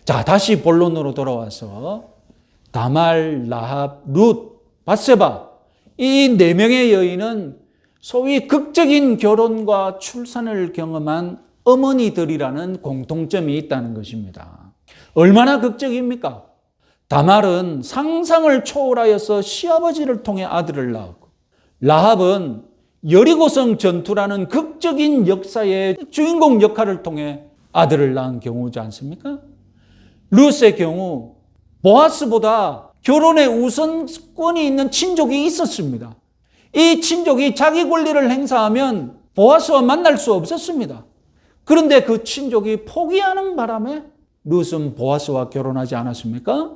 자, 다시 본론으로 돌아와서 다말, 라합, 룻, 밧세바 이 네 명의 여인은 소위 극적인 결혼과 출산을 경험한 어머니들이라는 공통점이 있다는 것입니다. 얼마나 극적입니까? 다말은 상상을 초월하여서 시아버지를 통해 아들을 낳았고, 라합은 여리고성 전투라는 극적인 역사의 주인공 역할을 통해 아들을 낳은 경우지 않습니까? 룻의 경우 보아스보다 결혼에 우선권이 있는 친족이 있었습니다. 이 친족이 자기 권리를 행사하면 보아스와 만날 수 없었습니다. 그런데 그 친족이 포기하는 바람에 룻은 보아스와 결혼하지 않았습니까?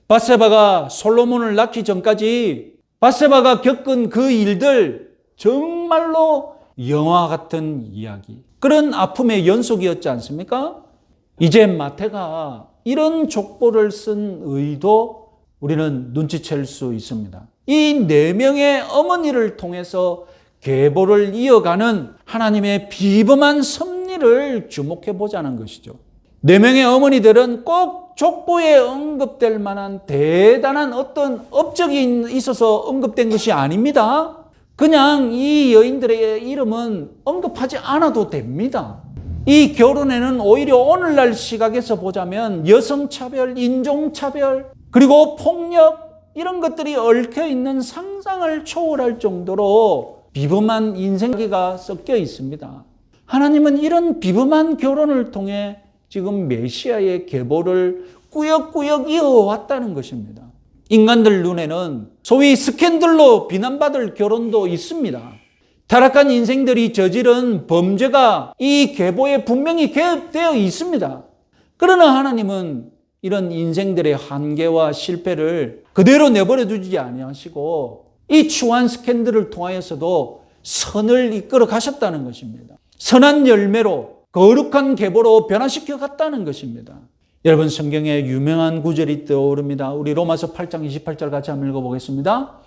밧세바가 솔로몬을 낳기 전까지 밧세바가 겪은 그 일들 정말로 영화 같은 이야기, 그런 아픔의 연속이었지 않습니까? 이제 마태가 이런 족보를 쓴 의도 우리는 눈치챌 수 있습니다. 이 네 명의 어머니를 통해서 계보를 이어가는 하나님의 비범한 섭리를 주목해 보자는 것이죠. 네 명의 어머니들은 꼭 족보에 언급될 만한 대단한 어떤 업적이 있어서 언급된 것이 아닙니다. 그냥 이 여인들의 이름은 언급하지 않아도 됩니다. 이 결혼에는 오히려 오늘날 시각에서 보자면 여성차별, 인종차별, 그리고 폭력 이런 것들이 얽혀있는 상상을 초월할 정도로 비범한 인생기가 섞여 있습니다. 하나님은 이런 비범한 결혼을 통해 지금 메시아의 계보를 꾸역꾸역 이어왔다는 것입니다. 인간들 눈에는 소위 스캔들로 비난받을 결혼도 있습니다. 타락한 인생들이 저지른 범죄가 이 계보에 분명히 개입되어 있습니다. 그러나 하나님은 이런 인생들의 한계와 실패를 그대로 내버려 두지 아니하시고 이 추한 스캔들을 통하여서도 선을 이끌어 가셨다는 것입니다. 선한 열매로 거룩한 계보로 변화시켜 갔다는 것입니다. 여러분, 성경에 유명한 구절이 떠오릅니다. 우리 로마서 8장 28절 같이 한번 읽어보겠습니다.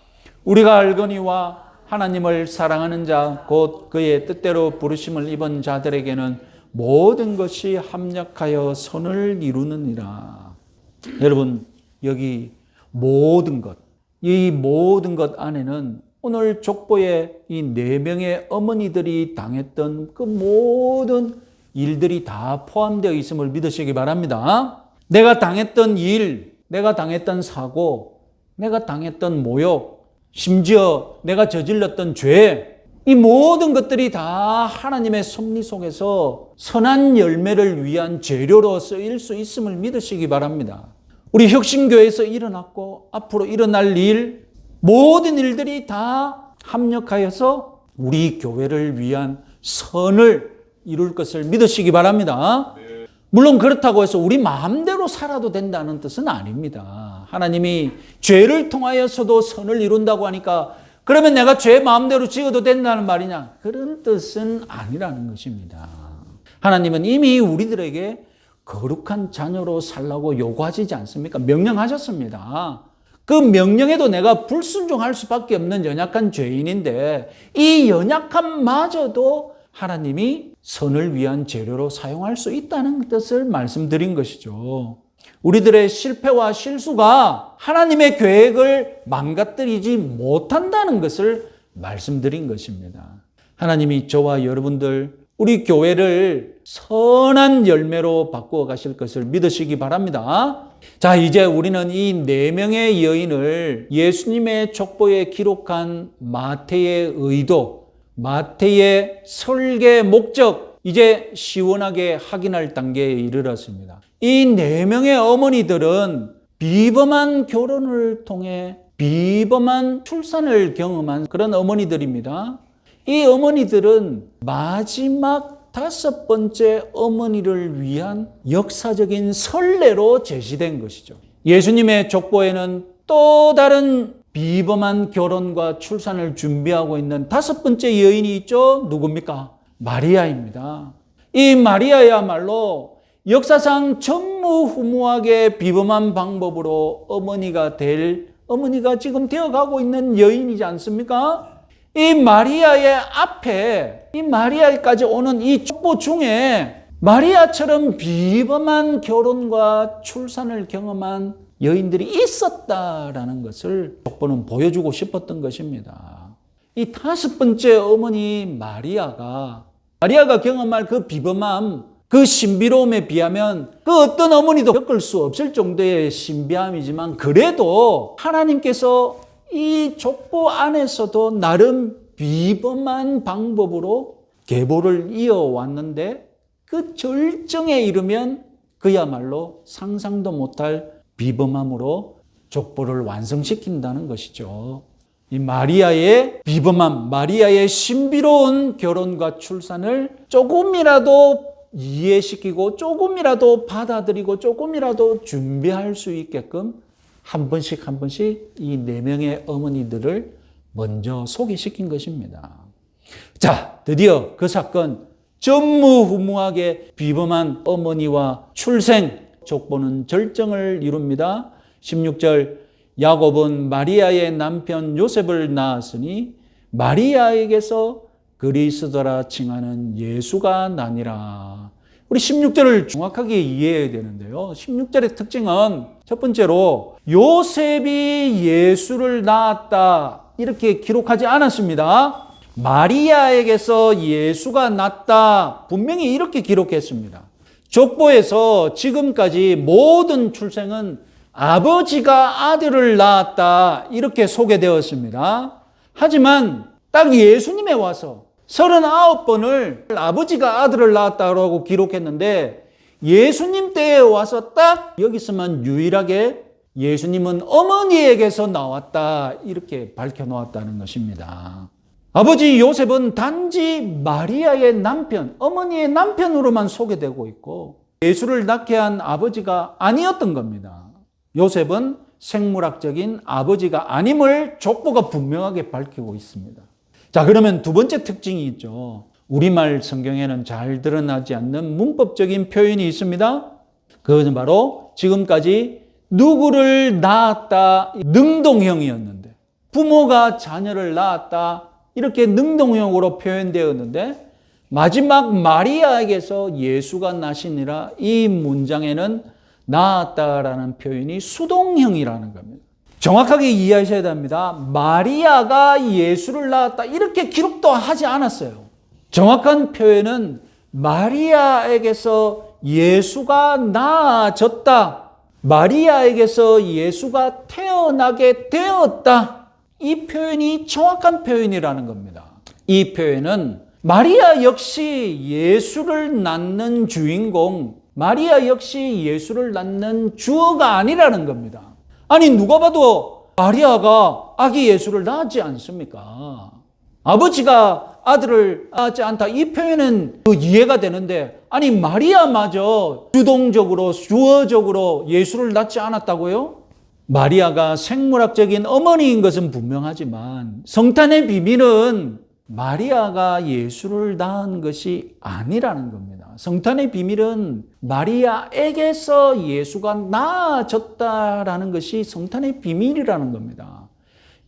우리가 알거니와 하나님을 사랑하는 자 곧 그의 뜻대로 부르심을 입은 자들에게는 모든 것이 합력하여 선을 이루느니라. 여러분, 여기 모든 것, 이 모든 것 안에는 오늘 족보에 이 네 명의 어머니들이 당했던 그 모든 일들이 다 포함되어 있음을 믿으시기 바랍니다. 내가 당했던 일, 내가 당했던 사고, 내가 당했던 모욕, 심지어 내가 저질렀던 죄, 이 모든 것들이 다 하나님의 섭리 속에서 선한 열매를 위한 재료로 쓰일 수 있음을 믿으시기 바랍니다. 우리 혁신교회에서 일어났고 앞으로 일어날 일, 모든 일들이 다 합력하여서 우리 교회를 위한 선을 이룰 것을 믿으시기 바랍니다. 물론 그렇다고 해서 우리 마음대로 살아도 된다는 뜻은 아닙니다. 하나님이 죄를 통하여서도 선을 이룬다고 하니까 그러면 내가 죄 마음대로 지어도 된다는 말이냐? 그런 뜻은 아니라는 것입니다. 하나님은 이미 우리들에게 거룩한 자녀로 살라고 요구하시지 않습니까? 명령하셨습니다. 그 명령에도 내가 불순종할 수밖에 없는 연약한 죄인인데 이 연약함마저도 하나님이 선을 위한 재료로 사용할 수 있다는 뜻을 말씀드린 것이죠. 우리들의 실패와 실수가 하나님의 계획을 망가뜨리지 못한다는 것을 말씀드린 것입니다. 하나님이 저와 여러분들, 우리 교회를 선한 열매로 바꾸어 가실 것을 믿으시기 바랍니다. 자, 이제 우리는 이 네 명의 여인을 예수님의 족보에 기록한 마태의 의도, 마태의 설계 목적, 이제 시원하게 확인할 단계에 이르렀습니다. 이 네 명의 어머니들은 비범한 결혼을 통해 비범한 출산을 경험한 그런 어머니들입니다. 이 어머니들은 마지막 5번째 어머니를 위한 역사적인 선례로 제시된 것이죠. 예수님의 족보에는 또 다른 비범한 결혼과 출산을 준비하고 있는 5번째 여인이 있죠. 누굽니까? 마리아입니다. 이 마리아야말로 역사상 전무후무하게 비범한 방법으로 어머니가 지금 되어가고 있는 여인이지 않습니까? 이 마리아의 앞에, 이 마리아까지 오는 이 족보 중에 마리아처럼 비범한 결혼과 출산을 경험한 여인들이 있었다라는 것을 족보는 보여주고 싶었던 것입니다. 이 다섯 번째 어머니 마리아가 경험할 그 비범함, 그 신비로움에 비하면 그 어떤 어머니도 겪을 수 없을 정도의 신비함이지만, 그래도 하나님께서 이 족보 안에서도 나름 비범한 방법으로 계보를 이어왔는데, 그 절정에 이르면 그야말로 상상도 못할 비범함으로 족보를 완성시킨다는 것이죠. 이 마리아의 비범함, 마리아의 신비로운 결혼과 출산을 조금이라도 이해시키고 조금이라도 받아들이고 조금이라도 준비할 수 있게끔 한 번씩 이 네 명의 어머니들을 먼저 소개시킨 것입니다. 자, 드디어 그 사건, 전무후무하게 비범한 어머니와 출생 족보는 절정을 이룹니다. 16절, 야곱은 마리아의 남편 요셉을 낳았으니 마리아에게서 그리스도라 칭하는 예수가 나니라. 우리 16절을 정확하게 이해해야 되는데요. 16절의 특징은 첫 번째로 요셉이 예수를 낳았다 이렇게 기록하지 않았습니다. 마리아에게서 예수가 났다 분명히 이렇게 기록했습니다. 족보에서 지금까지 모든 출생은 아버지가 아들을 낳았다 이렇게 소개되었습니다. 하지만 딱 예수님에 와서 39번을 아버지가 아들을 낳았다고 기록했는데, 예수님 때에 와서 딱 여기서만 유일하게 예수님은 어머니에게서 나왔다 이렇게 밝혀놓았다는 것입니다. 아버지 요셉은 단지 마리아의 남편, 어머니의 남편으로만 소개되고 있고 예수를 낳게 한 아버지가 아니었던 겁니다. 요셉은 생물학적인 아버지가 아님을 족보가 분명하게 밝히고 있습니다. 자, 그러면 두 번째 특징이 있죠. 우리말 성경에는 잘 드러나지 않는 문법적인 표현이 있습니다. 그것은 바로 지금까지 누구를 낳았다 능동형이었는데, 부모가 자녀를 낳았다 이렇게 능동형으로 표현되었는데, 마지막 마리아에게서 예수가 나시니라 이 문장에는 낳았다라는 표현이 수동형이라는 겁니다. 정확하게 이해하셔야 됩니다. 마리아가 예수를 낳았다 이렇게 기록도 하지 않았어요. 정확한 표현은 마리아에게서 예수가 낳아졌다, 마리아에게서 예수가 태어나게 되었다, 이 표현이 정확한 표현이라는 겁니다. 이 표현은 마리아 역시 예수를 낳는 주인공, 마리아 역시 예수를 낳는 주어가 아니라는 겁니다. 아니, 누가 봐도 마리아가 아기 예수를 낳았지 않습니까? 아버지가 아들을 낳지 않다 이 표현은 이해가 되는데, 아니 마리아마저 주동적으로 주어적으로 예수를 낳지 않았다고요? 마리아가 생물학적인 어머니인 것은 분명하지만 성탄의 비밀은 마리아가 예수를 낳은 것이 아니라는 겁니다. 성탄의 비밀은 마리아에게서 예수가 낳아졌다라는 것이 성탄의 비밀이라는 겁니다.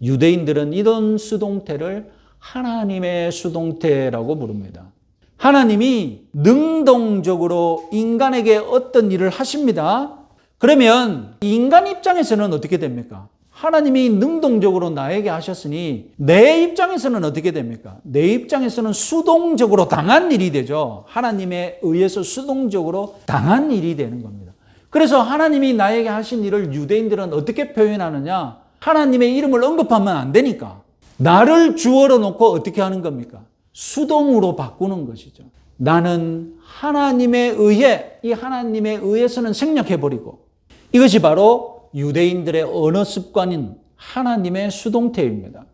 유대인들은 이런 수동태를 하나님의 수동태라고 부릅니다. 하나님이 능동적으로 인간에게 어떤 일을 하십니다. 그러면 인간 입장에서는 어떻게 됩니까? 하나님이 능동적으로 나에게 하셨으니 내 입장에서는 어떻게 됩니까? 내 입장에서는 수동적으로 당한 일이 되죠. 하나님에 의해서 수동적으로 당한 일이 되는 겁니다. 그래서 하나님이 나에게 하신 일을 유대인들은 어떻게 표현하느냐? 하나님의 이름을 언급하면 안 되니까 나를 주어로 놓고 어떻게 하는 겁니까? 수동으로 바꾸는 것이죠. 나는 하나님에 의해, 이 하나님에 의해서는 생략해버리고, 이것이 바로 유대인들의 언어 습관인 하나님의 수동태입니다.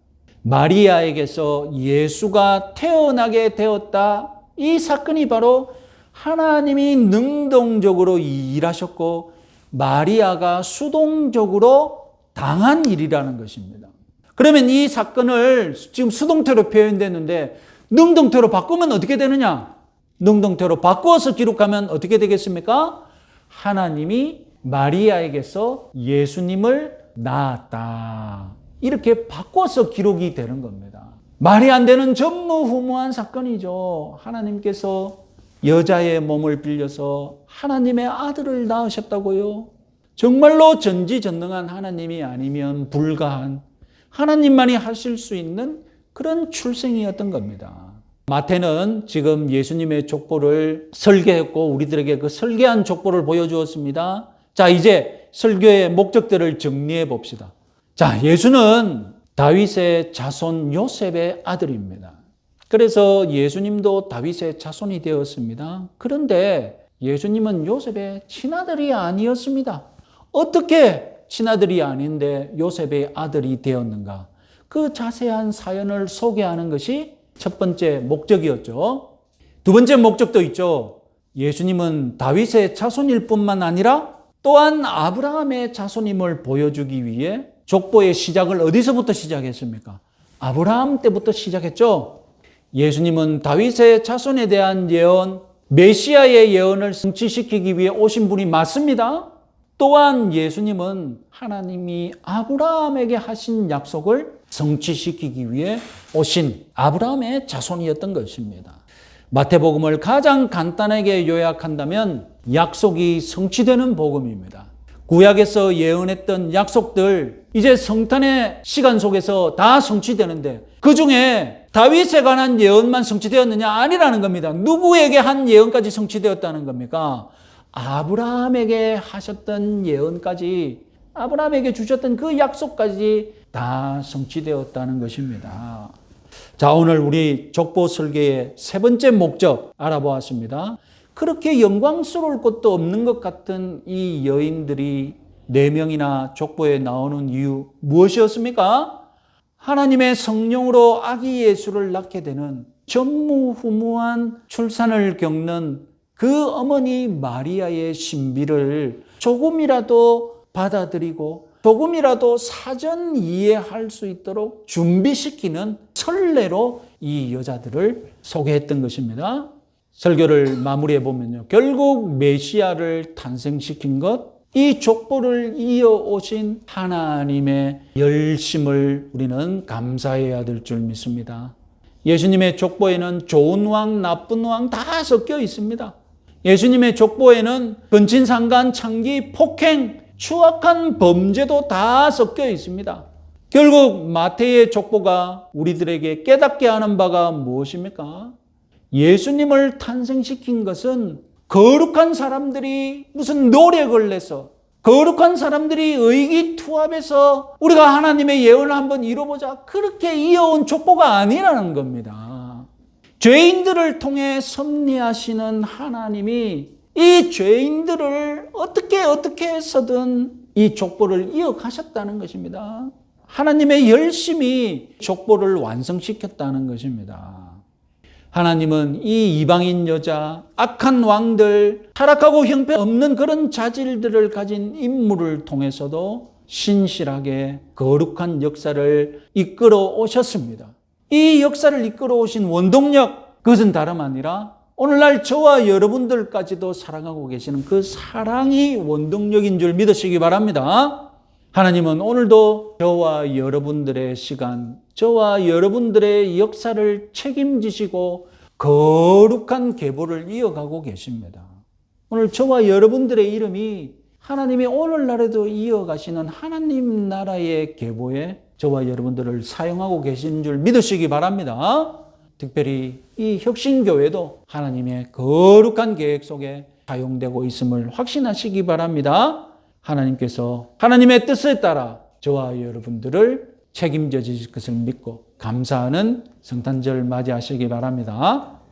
마리아에게서 예수가 태어나게 되었다. 이 사건이 바로 하나님이 능동적으로 일하셨고 마리아가 수동적으로 당한 일이라는 것입니다. 그러면 이 사건을 지금 수동태로 표현됐는데 능동태로 바꾸면 어떻게 되느냐? 능동태로 바꾸어서 기록하면 어떻게 되겠습니까? 하나님이 마리아에게서 예수님을 낳았다. 이렇게 바꿔서 기록이 되는 겁니다. 말이 안 되는 전무후무한 사건이죠. 하나님께서 여자의 몸을 빌려서 하나님의 아들을 낳으셨다고요? 정말로 전지전능한 하나님이 아니면 불가한, 하나님만이 하실 수 있는 그런 출생이었던 겁니다. 마태는 지금 예수님의 족보를 설계했고 우리들에게 그 설계한 족보를 보여주었습니다. 자, 이제 설교의 목적들을 정리해 봅시다. 자, 예수는 다윗의 자손 요셉의 아들입니다. 그래서 예수님도 다윗의 자손이 되었습니다. 그런데 예수님은 요셉의 친아들이 아니었습니다. 어떻게 친아들이 아닌데 요셉의 아들이 되었는가? 그 자세한 사연을 소개하는 것이 첫 번째 목적이었죠. 두 번째 목적도 있죠. 예수님은 다윗의 자손일 뿐만 아니라 또한 아브라함의 자손임을 보여주기 위해 족보의 시작을 어디서부터 시작했습니까? 아브라함 때부터 시작했죠. 예수님은 다윗의 자손에 대한 예언, 메시아의 예언을 성취시키기 위해 오신 분이 맞습니다. 또한 예수님은 하나님이 아브라함에게 하신 약속을 성취시키기 위해 오신 아브라함의 자손이었던 것입니다. 마태복음을 가장 간단하게 요약한다면 약속이 성취되는 복음입니다. 구약에서 예언했던 약속들 이제 성탄의 시간 속에서 다 성취되는데 그 중에 다윗에 관한 예언만 성취되었느냐? 아니라는 겁니다. 누구에게 한 예언까지 성취되었다는 겁니까? 아브라함에게 하셨던 예언까지, 아브라함에게 주셨던 그 약속까지 다 성취되었다는 것입니다. 자, 오늘 우리 족보 설계의 세 번째 목적 알아보았습니다. 그렇게 영광스러울 것도 없는 것 같은 이 여인들이 4명이나 족보에 나오는 이유 무엇이었습니까? 하나님의 성령으로 아기 예수를 낳게 되는 전무후무한 출산을 겪는 그 어머니 마리아의 신비를 조금이라도 받아들이고 조금이라도 사전 이해할 수 있도록 준비시키는 설레로 이 여자들을 소개했던 것입니다. 설교를 마무리해 보면요. 결국 메시아를 탄생시킨 것, 이 족보를 이어오신 하나님의 열심을 우리는 감사해야 될 줄 믿습니다. 예수님의 족보에는 좋은 왕, 나쁜 왕 다 섞여 있습니다. 예수님의 족보에는 근친상간, 창기, 폭행, 추악한 범죄도 다 섞여 있습니다. 결국 마태의 족보가 우리들에게 깨닫게 하는 바가 무엇입니까? 예수님을 탄생시킨 것은 거룩한 사람들이 무슨 노력을 내서, 거룩한 사람들이 의기투합해서 우리가 하나님의 예언을 한번 이뤄보자, 그렇게 이어온 족보가 아니라는 겁니다. 죄인들을 통해 섭리하시는 하나님이 이 죄인들을 어떻게 해서든 이 족보를 이어가셨다는 것입니다. 하나님의 열심히 족보를 완성시켰다는 것입니다. 하나님은 이 이방인 여자, 악한 왕들, 타락하고 형편없는 그런 자질들을 가진 인물을 통해서도 신실하게 거룩한 역사를 이끌어 오셨습니다. 이 역사를 이끌어 오신 원동력, 그것은 다름 아니라 오늘날 저와 여러분들까지도 사랑하고 계시는 그 사랑이 원동력인 줄 믿으시기 바랍니다. 하나님은 오늘도 저와 여러분들의 시간, 저와 여러분들의 역사를 책임지시고 거룩한 계보를 이어가고 계십니다. 오늘 저와 여러분들의 이름이 하나님이 오늘날에도 이어가시는 하나님 나라의 계보에 저와 여러분들을 사용하고 계신 줄 믿으시기 바랍니다. 특별히 이 혁신교회도 하나님의 거룩한 계획 속에 사용되고 있음을 확신하시기 바랍니다. 하나님께서 하나님의 뜻에 따라 저와 여러분들을 책임져 주실 것을 믿고 감사하는 성탄절 맞이하시기 바랍니다.